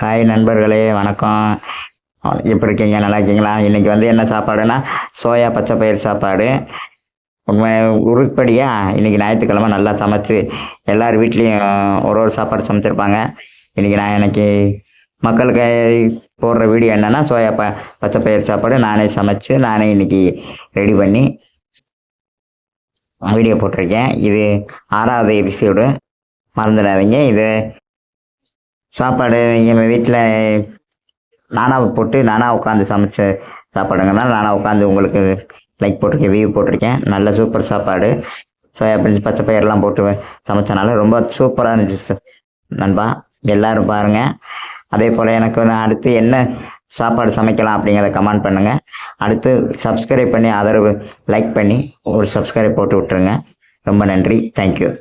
Hi நண்பர்களே, வணக்கம். எப்படி இருக்கீங்க? நல்லா இருக்கீங்களா? இன்றைக்கி என்ன சாப்பாடுன்னா, சோயா பச்சை பயிர் சாப்பாடு. உண்மை உருப்படியா இன்றைக்கி ஞாயிற்றுக்கிழமை நல்லா சமைச்சு எல்லார் வீட்லேயும் ஒரு ஒரு சாப்பாடு சமைச்சிருப்பாங்க. எனக்கு மக்களுக்கு போடுற வீடியோ என்னென்னா, சோயா பச்சை பயிர் சாப்பாடு நானே சமைச்சு நானே இன்றைக்கி ரெடி பண்ணி வீடியோ போட்டிருக்கேன். இது 6வது எபிசோடு, மறந்துடாதீங்க. இது சாப்பாடு எங்கள் வீட்டில் நானாக போட்டு நானாக உட்காந்து சமைச்ச சாப்பாடுங்கனால நானாக உட்காந்து உங்களுக்கு லைக் போட்டிருக்கேன், வியூ போட்டிருக்கேன். நல்ல சூப்பர் சாப்பாடு. சோயாபீன்ஸ் பச்சை பயிரெலாம் போட்டு சமைச்சனால ரொம்ப சூப்பராக இருந்துச்சு நண்பா. எல்லோரும் பாருங்கள். அதே போல் எனக்கு அடுத்து என்ன சாப்பாடு சமைக்கலாம் அப்படிங்கிறத கமெண்ட் பண்ணுங்கள். அடுத்து சப்ஸ்கிரைப் பண்ணி ஆதரவு லைக் பண்ணி ஒரு சப்ஸ்கிரைப் போட்டு விட்ருங்க. ரொம்ப நன்றி. தேங்க்யூ.